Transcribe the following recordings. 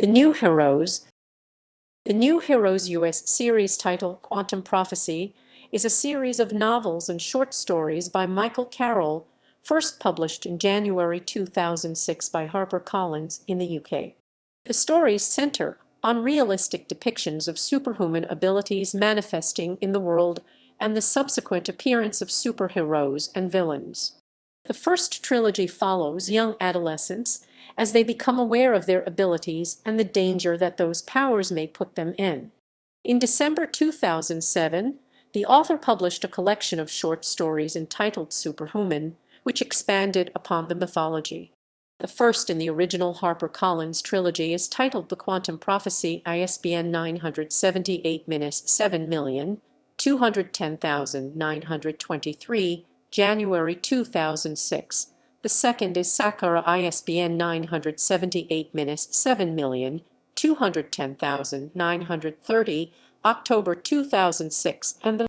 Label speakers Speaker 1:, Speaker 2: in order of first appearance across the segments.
Speaker 1: The New Heroes. The New Heroes U.S. series title, Quantum Prophecy, is a series of novels and short stories by Michael Carroll, first published in January 2006 by HarperCollins in the UK. The stories center on realistic depictions of superhuman abilities manifesting in the world and the subsequent appearance of superheroes and villains. The first trilogy follows young adolescents as they become aware of their abilities and the danger that those powers may put them in. In December 2007, the author published a collection of short stories entitled Superhuman, which expanded upon the mythology. The first in the original HarperCollins trilogy is titled The Quantum Prophecy, ISBN 978-7210923, January 2006. The second is Sakkara, ISBN 978-7210930, October 2006, and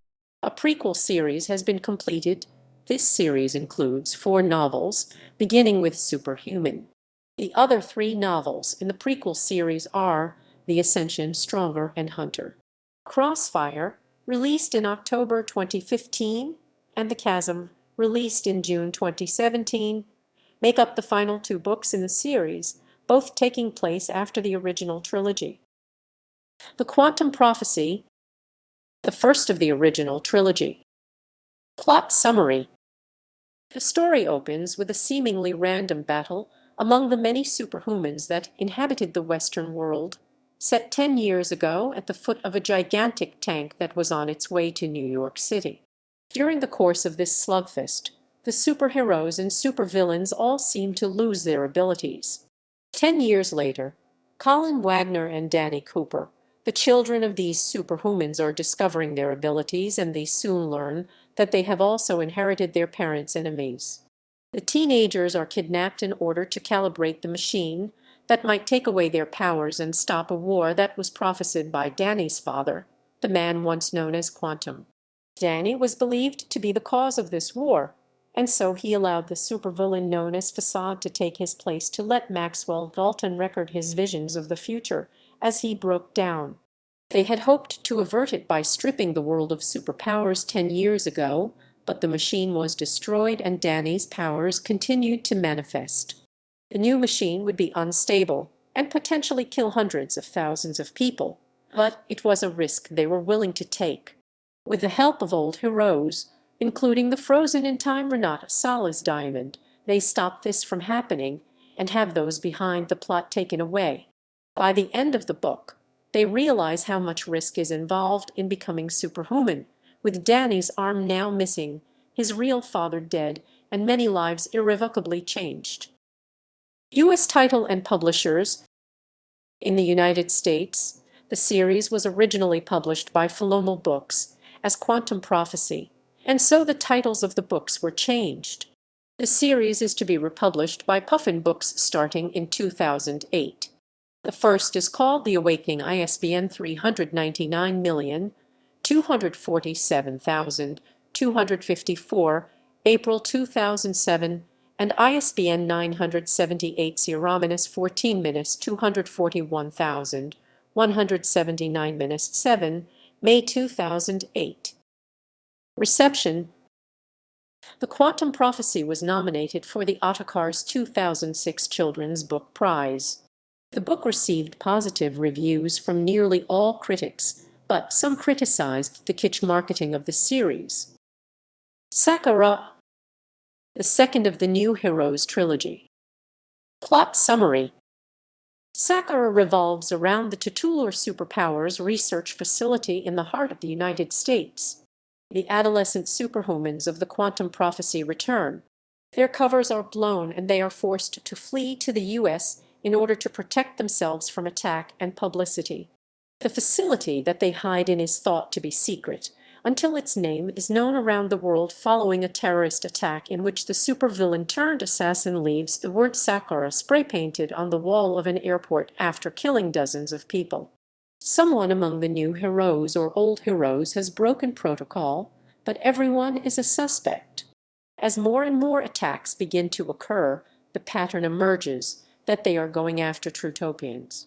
Speaker 1: a prequel series has been completed. This series includes 4 novels, beginning with Superhuman. The other 3 novels in the prequel series are The Ascension, Stronger, and Hunter. Crossfire, released in October 2015, and The Chasm, released in June 2017, make up the final 2 books in the series, both taking place after the original trilogy. The Quantum Prophecy, the first of the original trilogy. Plot summary. The story opens with a seemingly random battle among the many superhumans that inhabited the Western world, set 10 years ago at the foot of a gigantic tank that was on its way to New York City. During the course of this slugfest, the superheroes and supervillains all seem to lose their abilities. 10 years later, Colin Wagner and Danny Cooper, the children of these superhumans, are discovering their abilities, and they soon learn that they have also inherited their parents' enemies. The teenagers are kidnapped in order to calibrate the machine that might take away their powers and stop a war that was prophesied by Danny's father, the man once known as Quantum. Danny was believed to be the cause of this war, and so he allowed the supervillain known as Facade to take his place to let Maxwell Dalton record his visions of the future as he broke down. They had hoped to avert it by stripping the world of superpowers 10 years ago, but the machine was destroyed and Danny's powers continued to manifest. The new machine would be unstable and potentially kill hundreds of thousands of people, but it was a risk they were willing to take. With the help of old heroes, including the frozen-in-time Renata Sala's diamond, they stop this from happening and have those behind the plot taken away. By the end of the book, they realize how much risk is involved in becoming superhuman, with Danny's arm now missing, his real father dead, and many lives irrevocably changed. U.S. title and publishers. In the United States, the series was originally published by Philomel Books as Quantum Prophecy, and so the titles of the books were changed. The series is to be republished by Puffin Books starting in 2008. The first is called The Awakening, ISBN 399247254, April 2007, and ISBN 978-0-14-241179-7, May 2008. Reception. The Quantum Prophecy was nominated for the Ottokar's 2006 Children's Book Prize. The book received positive reviews from nearly all critics, but some criticized the kitsch marketing of the series. Sakkara, the second of the New Heroes trilogy. Plot summary. Sakkara revolves around the titular superpowers research facility in the heart of the United States. The adolescent superhumans of the Quantum Prophecy return. Their covers are blown and they are forced to flee to the U.S. in order to protect themselves from attack and publicity. The facility that they hide in is thought to be secret, until its name is known around the world following a terrorist attack in which the supervillain-turned-assassin leaves the word Sakkara spray-painted on the wall of an airport after killing dozens of people. Someone among the new heroes or old heroes has broken protocol, but everyone is a suspect. As more and more attacks begin to occur, the pattern emerges that they are going after Trutopians.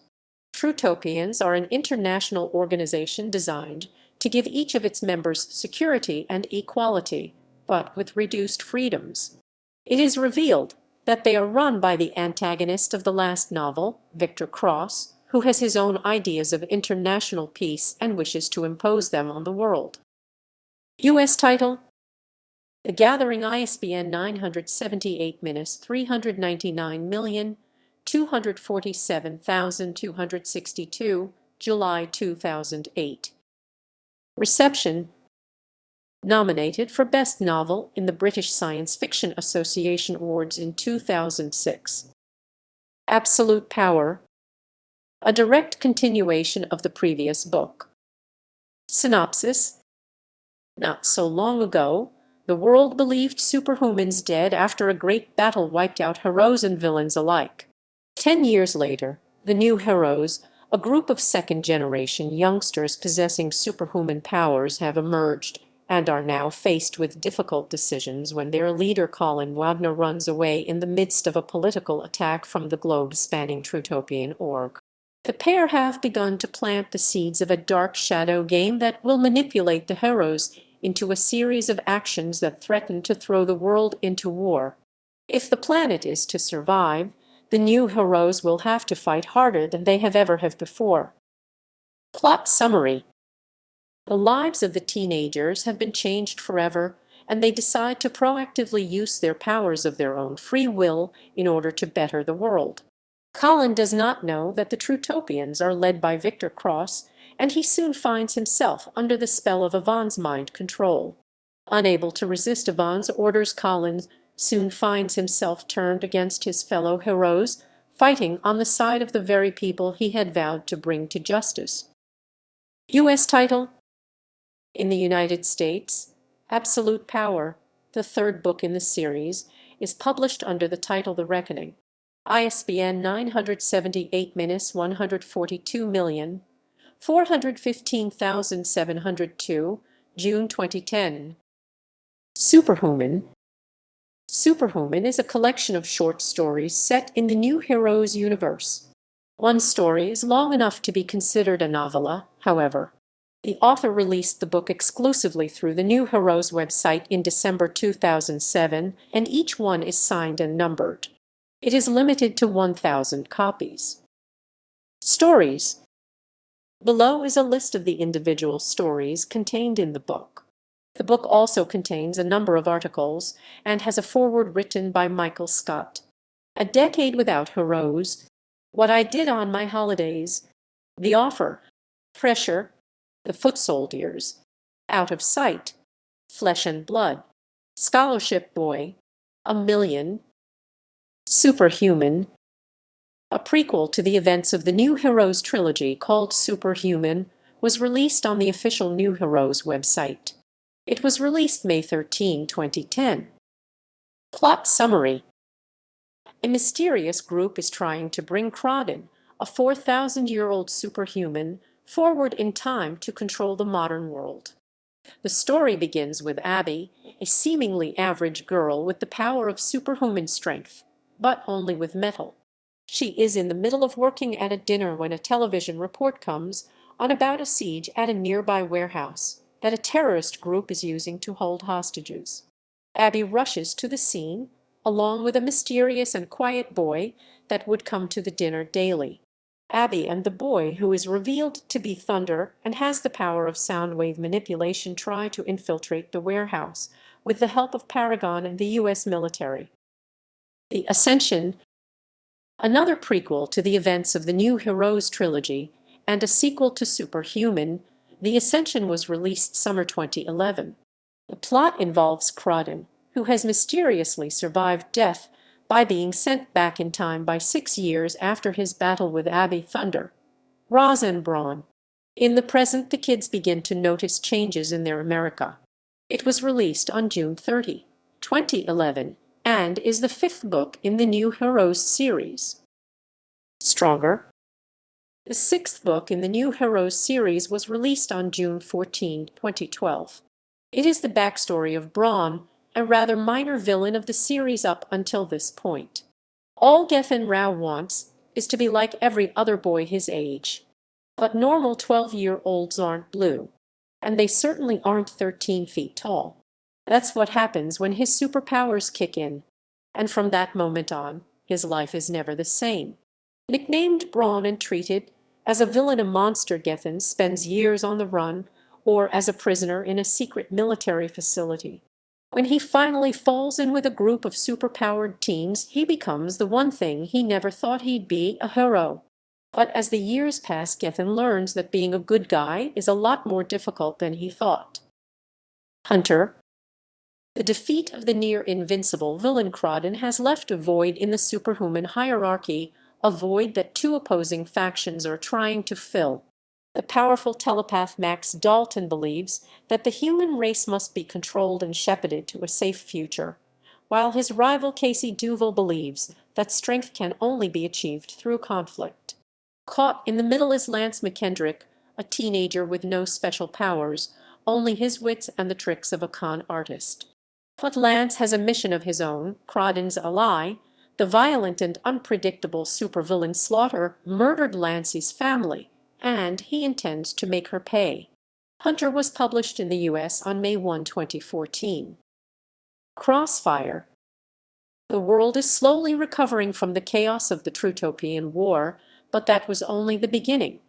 Speaker 1: Trutopians are an international organization designed to give each of its members security and equality, but with reduced freedoms. It is revealed that they are run by the antagonist of the last novel, Victor Cross, who has his own ideas of international peace and wishes to impose them on the world. U.S. title: The Gathering, ISBN 978-399,247,262, July 2008. Reception: Nominated for Best Novel in the British Science Fiction Association Awards in 2006. Absolute Power, a direct continuation of the previous book. Synopsis: Not so long ago, the world believed superhumans dead after a great battle wiped out heroes and villains alike. 10 years later, the new heroes, a group of second-generation youngsters possessing superhuman powers, have emerged and are now faced with difficult decisions when their leader Colin Wagner runs away in the midst of a political attack from the globe-spanning Trutopian org. The pair have begun to plant the seeds of a dark shadow game that will manipulate the heroes into a series of actions that threaten to throw the world into war. If the planet is to survive, the new heroes will have to fight harder than they have ever before. Plot summary: The lives of the teenagers have been changed forever, and they decide to proactively use their powers of their own free will in order to better the world. Colin does not know that the Trutopians are led by Victor Cross, and he soon finds himself under the spell of Yvonne's mind control. Unable to resist Yvonne's orders, Colin soon finds himself turned against his fellow heroes, fighting on the side of the very people he had vowed to bring to justice. U.S. title: In the United States, Absolute Power, the third book in the series, is published under the title The Reckoning. ISBN 978-142,415,702, June 2010. Superhuman. Superhuman is a collection of short stories set in the New Heroes universe. One story is long enough to be considered a novella, however. The author released the book exclusively through the New Heroes website in December 2007, and each one is signed and numbered. It is limited to 1,000 copies. Stories. Below is a list of the individual stories contained in the book. The book also contains a number of articles and has a foreword written by Michael Scott. A Decade Without Heroes, What I Did on My Holidays, The Offer, Pressure, The Foot Soldiers, Out of Sight, Flesh and Blood, Scholarship Boy, A Million, Superhuman, a prequel to the events of the New Heroes trilogy called Superhuman, was released on the official New Heroes website. It was released May 13, 2010. Plot summary: A mysterious group is trying to bring Crawdon, a 4,000-year-old superhuman, forward in time to control the modern world. The story begins with Abby, a seemingly average girl with the power of superhuman strength, but only with metal. She is in the middle of working at a dinner when a television report comes on about a siege at a nearby warehouse that a terrorist group is using to hold hostages. Abby rushes to the scene, along with a mysterious and quiet boy that would come to the dinner daily. Abby and the boy, who is revealed to be Thunder and has the power of sound wave manipulation, try to infiltrate the warehouse with the help of Paragon and the U.S. military. The Ascension, another prequel to the events of the New Heroes trilogy and a sequel to Superhuman, The Ascension was released summer 2011. The plot involves Crawdon, who has mysteriously survived death by being sent back in time by 6 years after his battle with Abby, Thunder, Roz and Brawn. In the present, the kids begin to notice changes in their America. It was released on June 30, 2011, and is the fifth book in the New Heroes series. Stronger. The sixth book in the New Heroes series was released on June 14, 2012. It is the backstory of Brawn, a rather minor villain of the series up until this point. All Gethin Rao wants is to be like every other boy his age. But normal 12-year-olds aren't blue. And they certainly aren't 13 feet tall. That's what happens when his superpowers kick in. And from that moment on, his life is never the same. Nicknamed Brawn and treated as a villain, a monster, Gethin spends years on the run or as a prisoner in a secret military facility. When he finally falls in with a group of superpowered teens, he becomes the one thing he never thought he'd be, a hero. But as the years pass, Gethin learns that being a good guy is a lot more difficult than he thought. Hunter. The defeat of the near-invincible villain Crawdon has left a void in the superhuman hierarchy, a void that two opposing factions are trying to fill. The powerful telepath Max Dalton believes that the human race must be controlled and shepherded to a safe future, while his rival Casey Duval believes that strength can only be achieved through conflict. Caught in the middle is Lance McKendrick, a teenager with no special powers, only his wits and the tricks of a con artist. But Lance has a mission of his own. Crawdon's ally, the violent and unpredictable supervillain Slaughter, murdered Lance's family, and he intends to make her pay. Hunter was published in the U.S. on May 1, 2014. Crossfire. The world is slowly recovering from the chaos of the Trutopian War, but that was only the beginning.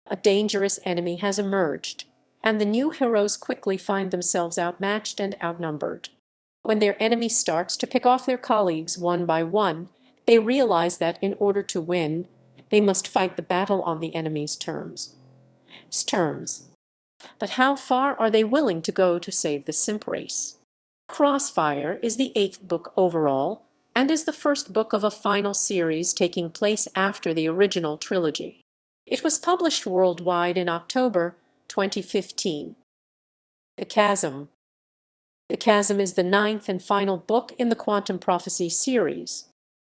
Speaker 1: A dangerous enemy has emerged, and the new heroes quickly find themselves outmatched and outnumbered. When their enemy starts to pick off their colleagues one by one, they realize that in order to win, they must fight the battle on the enemy's terms. But how far are they willing to go to save the simp race? Crossfire is the 8th book overall, and is the first book of a final series taking place after the original trilogy. It was published worldwide in October 2015. The Chasm. The Chasm is the 9th and final book in the Quantum Prophecy series.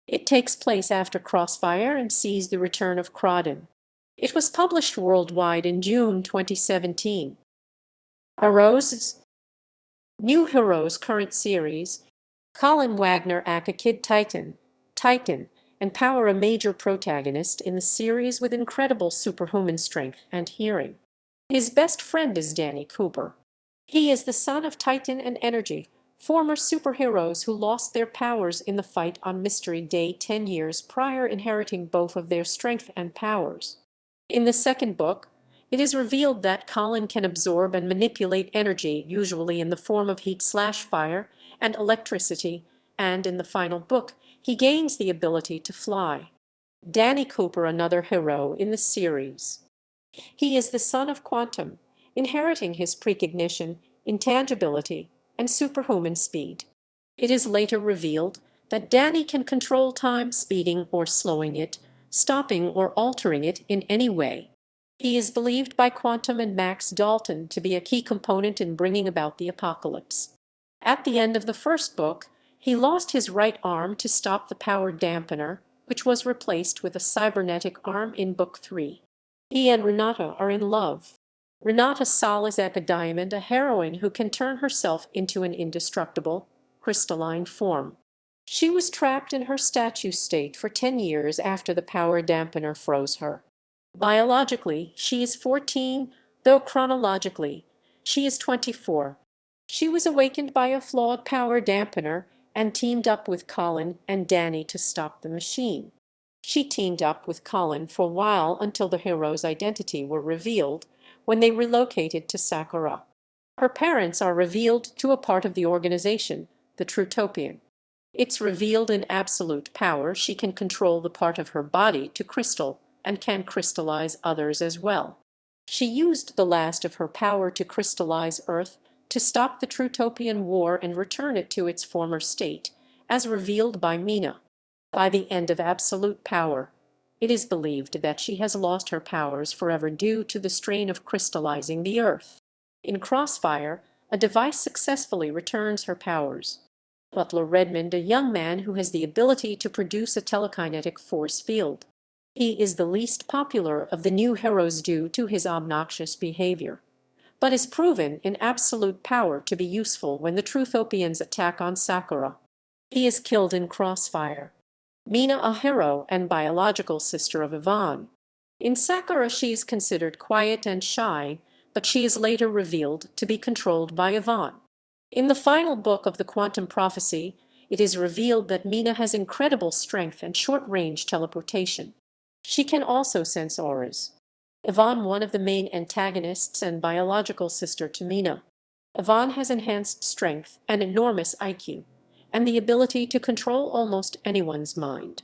Speaker 1: It takes place after Crossfire and sees the return of Crawdon. It was published worldwide in June 2017. Heroes. New Heroes current series. Colin Wagner acts a kid Titan, and power, a major protagonist in the series with incredible superhuman strength and hearing. His best friend is Danny Cooper. He is the son of Titan and Energy, former superheroes who lost their powers in the fight on Mystery Day 10 years prior, inheriting both of their strength and powers. In the second book, it is revealed that Colin can absorb and manipulate energy, usually in the form of heat/fire and electricity, and in the final book, he gains the ability to fly. Danny Cooper, another hero in the series. He is the son of Quantum, inheriting his precognition, intangibility, and superhuman speed. It is later revealed that Danny can control time, speeding or slowing it, stopping or altering it in any way. He is believed by Quantum and Max Dalton to be a key component in bringing about the apocalypse. At the end of the first book, he lost his right arm to stop the power dampener, which was replaced with a cybernetic arm in Book 3. He and Renata are in love. Renata Saal is a diamond, a heroine who can turn herself into an indestructible, crystalline form. She was trapped in her statue state for 10 years after the power dampener froze her. Biologically, she is 14, though chronologically, she is 24. She was awakened by a flawed power dampener and teamed up with Colin and Danny to stop the machine. She teamed up with Colin for a while until the hero's identity were revealed when they relocated to Sakkara. Her parents are revealed to a part of the organization, the Trutopian. It's revealed in absolute power she can control the part of her body to crystal and can crystallize others as well. She used the last of her power to crystallize Earth to stop the Trutopian War and return it to its former state, as revealed by Mina. By the end of absolute power, it is believed that she has lost her powers forever due to the strain of crystallizing the Earth. In Crossfire, a device successfully returns her powers. Butler Redmond, a young man who has the ability to produce a telekinetic force field. He is the least popular of the new heroes due to his obnoxious behavior, but is proven in absolute power to be useful when the Truthopians attack on Sakkara. He is killed in Crossfire. Mina a hero and biological sister of Yvonne. In Sakkara she is considered quiet and shy, but she is later revealed to be controlled by Yvonne. In the final book of the Quantum Prophecy, it is revealed that Mina has incredible strength and short-range teleportation. She can also sense auras. Yvonne, one of the main antagonists and biological sister to Mina. Yvonne has enhanced strength and enormous IQ, and the ability to control almost anyone's mind.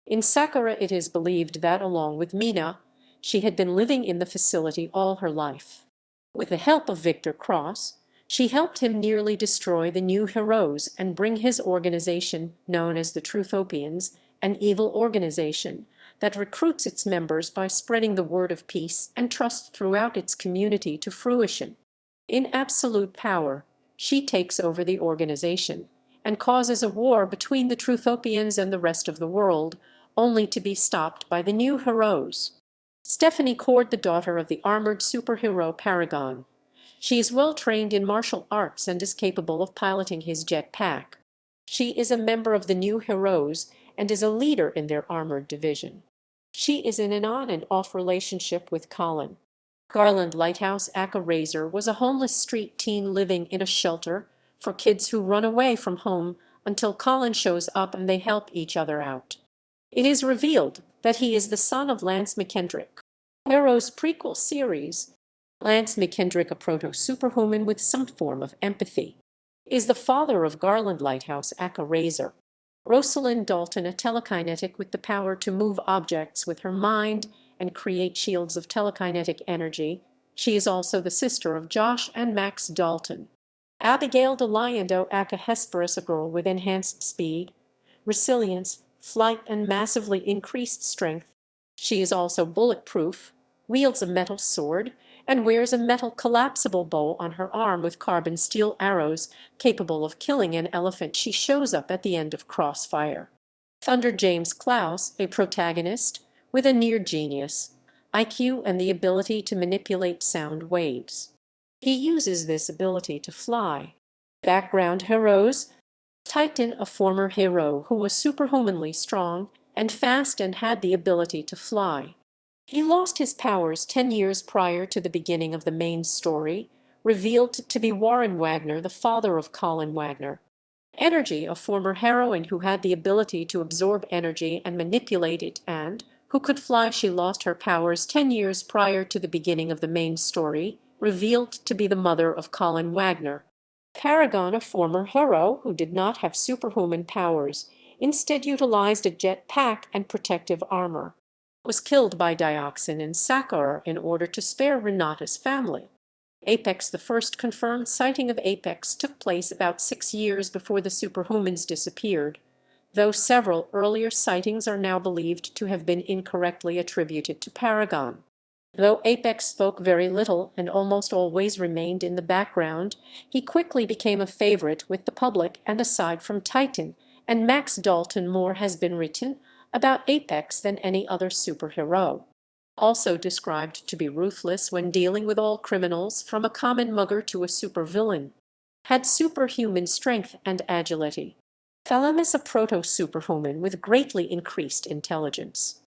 Speaker 1: In Sakkara it is believed that, along with Mina, she had been living in the facility all her life. With the help of Victor Cross, she helped him nearly destroy the New Heroes and bring his organization, known as the Truthopians, an evil organization that recruits its members by spreading the word of peace and trust throughout its community, to fruition. In absolute power, she takes over the organization and causes a war between the Truthopians and the rest of the world, only to be stopped by the New Heroes. Stephanie Cord, the daughter of the armored superhero Paragon. She is well trained in martial arts and is capable of piloting his jet pack. She is a member of the New Heroes and is a leader in their armored division. She is in an on and off relationship with Colin. Garland Lighthouse Aka Razor was a homeless street teen living in a shelter for kids who run away from home until Colin shows up and they help each other out. It is revealed that he is the son of Lance McKendrick. Arrow's prequel series, Lance McKendrick, a proto-superhuman with some form of empathy, is the father of Garland Lighthouse Aka Razor. Rosalind Dalton, a telekinetic with the power to move objects with her mind and create shields of telekinetic energy. She is also the sister of Josh and Max Dalton. Abigail DeLiando Aka Hesperus, a girl with enhanced speed, resilience, flight, and massively increased strength. She is also bulletproof, wields a metal sword, and wears a metal collapsible bow on her arm with carbon steel arrows, capable of killing an elephant. She shows up at the end of Crossfire. Thunder James Klaus, a protagonist with a near genius IQ and the ability to manipulate sound waves. He uses this ability to fly. Background heroes: Titan, a former hero who was superhumanly strong and fast and had the ability to fly. He lost his powers 10 years prior to the beginning of the main story, revealed to be Warren Wagner, the father of Colin Wagner. Energy, a former heroine who had the ability to absorb energy and manipulate it and who could fly. She lost her powers 10 years prior to the beginning of the main story, revealed to be the mother of Colin Wagner. Paragon, a former hero who did not have superhuman powers, instead utilized a jet pack and protective armor, was killed by Dioxin and Sakkara in order to spare Renata's family. Apex, the first confirmed sighting of Apex took place about 6 years before the superhumans disappeared, though several earlier sightings are now believed to have been incorrectly attributed to Paragon. Though Apex spoke very little and almost always remained in the background, he quickly became a favorite with the public, and aside from Titan and Max Dalton, more has been written about Apex than any other superhero. Also described to be ruthless when dealing with all criminals, from a common mugger to a supervillain. Had superhuman strength and agility. Thalamus, a proto-superhuman with greatly increased intelligence.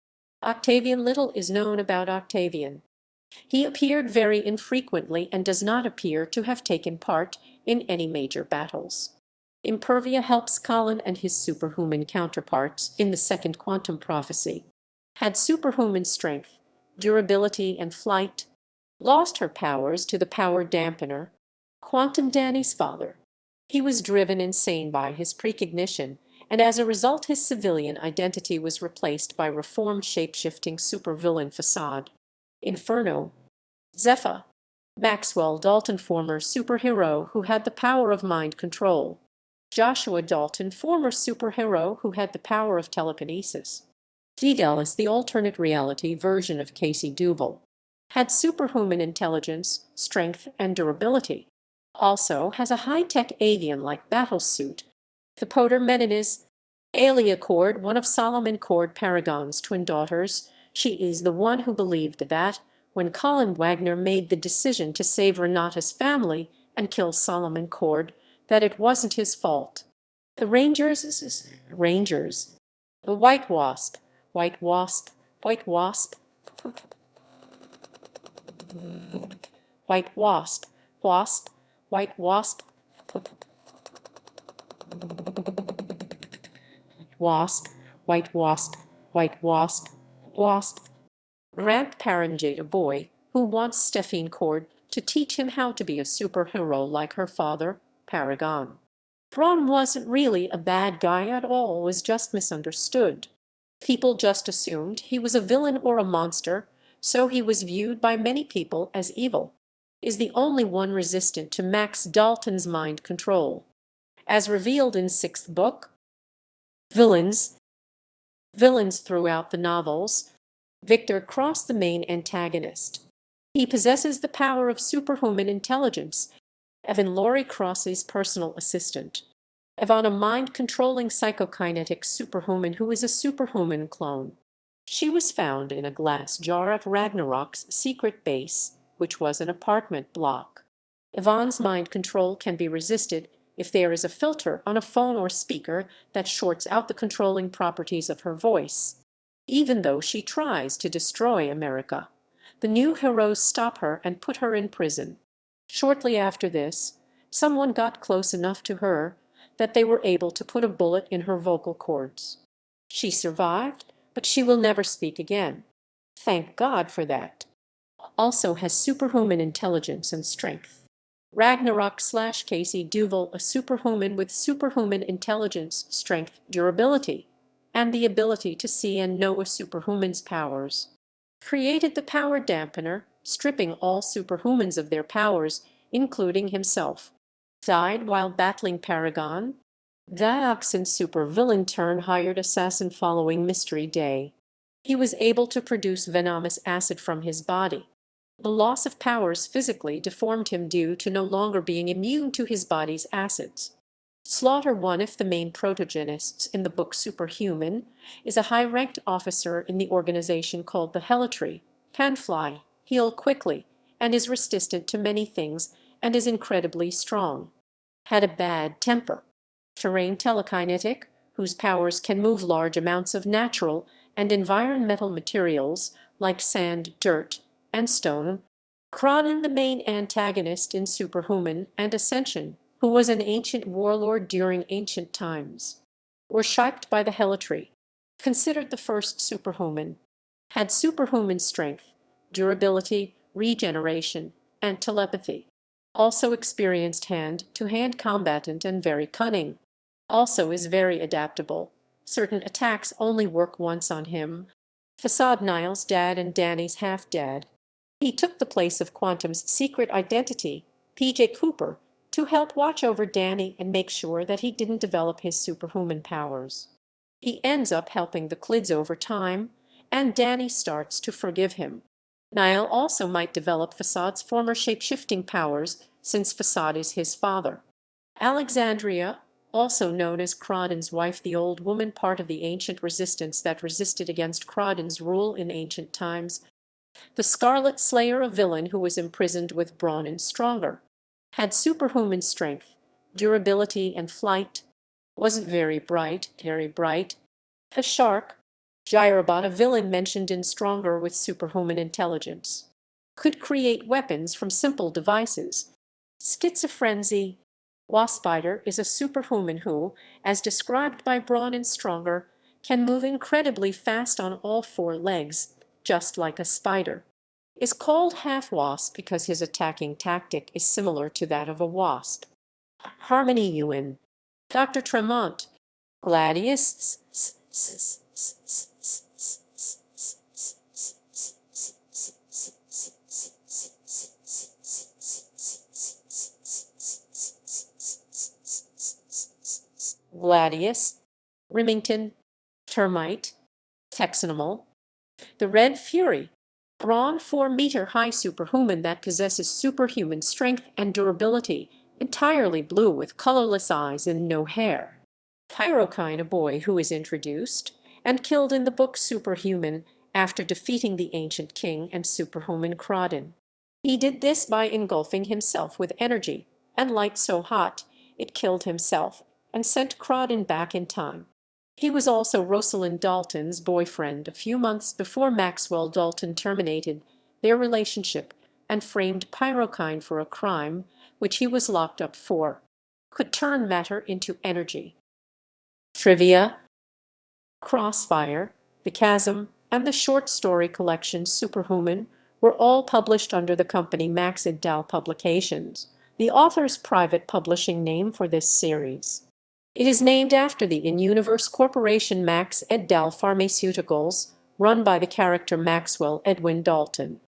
Speaker 1: Octavian. Little is known about Octavian. He appeared very infrequently and does not appear to have taken part in any major battles. Impervia helps Colin and his superhuman counterparts in the second Quantum Prophecy. Had superhuman strength, durability, and flight. Lost her powers to the power dampener. Quantum Danny's father. He was driven insane by his precognition, and as a result his civilian identity was replaced by reformed shape-shifting supervillain facade. Inferno. Zephyr. Maxwell Dalton, former superhero who had the power of mind control. Joshua Dalton, former superhero who had the power of telekinesis. Fidelis, the alternate reality version of Casey Duval. Had superhuman intelligence, strength, and durability. Also has a high-tech avian-like battlesuit. The Poder Meneniz. Aelia Cord, one of Solomon Cord Paragon's twin daughters. She is the one who believed that, when Colin Wagner made the decision to save Renata's family and kill Solomon Cord, that it wasn't his fault. The Rangers. The white wasp, white wasp, white wasp, white wasp, wasp, white wasp, wasp, white wasp, white wasp, wasp. Grandparent a boy who wants Stephine Cord to teach him how to be a superhero like her father, Paragon. Braun wasn't really a bad guy at all, was just misunderstood. People just assumed he was a villain or a monster, so he was viewed by many people as evil. Is the only one resistant to Max Dalton's mind control. As revealed in sixth book, villains throughout the novels. Victor Cross, the main antagonist. He possesses the power of superhuman intelligence. Evan, Laurie Cross's personal assistant. Evan, a mind-controlling psychokinetic superhuman who is a superhuman clone. She was found in a glass jar at Ragnarok's secret base, which was an apartment block. Yvonne's mind control can be resisted if there is a filter on a phone or speaker that shorts out the controlling properties of her voice. Even though she tries to destroy America, the new heroes stop her and put her in prison. Shortly after this, someone got close enough to her that they were able to put a bullet in her vocal cords. She survived, but she will never speak again. Thank God for that. Also has superhuman intelligence and strength. Ragnarok/Casey Duval, a superhuman with superhuman intelligence, strength, durability, and the ability to see and know a superhuman's powers. Created the power dampener, stripping all superhumans of their powers, including himself. Died while battling Paragon. Dioxin supervillain turned hired assassin following Mystery Day. He was able to produce venomous acid from his body. The loss of powers physically deformed him due to no longer being immune to his body's acids. Slaughter, one of the main protagonists in the book Superhuman, is a high-ranked officer in the organization called the Helitry, can fly, heal quickly, and is resistant to many things, and is incredibly strong. Had a bad temper. Terrain telekinetic, whose powers can move large amounts of natural and environmental materials like sand, dirt, and stone. Kronin, the main antagonist in Superhuman and Ascension, who was an ancient warlord during ancient times. Were shaped by the Helitry. Considered the first superhuman. Had superhuman strength, durability, regeneration, and telepathy. Also experienced hand-to-hand combatant and very cunning. Also is very adaptable. Certain attacks only work once on him. Facade, Niles' dad and Danny's half-dad. He took the place of Quantum's secret identity, P.J. Cooper, to help watch over Danny and make sure that he didn't develop his superhuman powers. He ends up helping the Clids over time, and Danny starts to forgive him. Niall also might develop Facade's former shape-shifting powers, since Facade is his father. Alexandria, also known as Crawdon's wife, the old woman, part of the ancient resistance that resisted against Crawdon's rule in ancient times. The Scarlet Slayer, a villain who was imprisoned with Brawn and Stronger. Had superhuman strength, durability, and flight. Wasn't very bright. A shark. Gyrobot, a villain mentioned in Stronger with superhuman intelligence. Could create weapons from simple devices. Schizophrenia. Waspider is a superhuman who, as described by Brawn and Stronger, can move incredibly fast on all four legs, just like a spider. Is called half-wasp because his attacking tactic is similar to that of a wasp. Harmony Ewan. Dr. Tremont. Gladius. Gladius. Remington. Termite. Texanimal. The Red Fury. Brawn, 4-meter-high superhuman that possesses superhuman strength and durability, entirely blue with colorless eyes and no hair. Pyrokine, a boy who is introduced and killed in the book Superhuman after defeating the ancient king and superhuman Crawdon. He did this by engulfing himself with energy and light so hot it killed himself and sent Crawdon back in time. He was also Rosalind Dalton's boyfriend a few months before Maxwell Dalton terminated their relationship and framed Pyrokind for a crime which he was locked up for. Could turn matter into energy. Trivia: Crossfire, The Chasm, and the short story collection Superhuman were all published under the company Max Iddal Publications, the author's private publishing name for this series. It is named after the in-universe corporation Max Iddal Pharmaceuticals, run by the character Maxwell Edwin Dalton.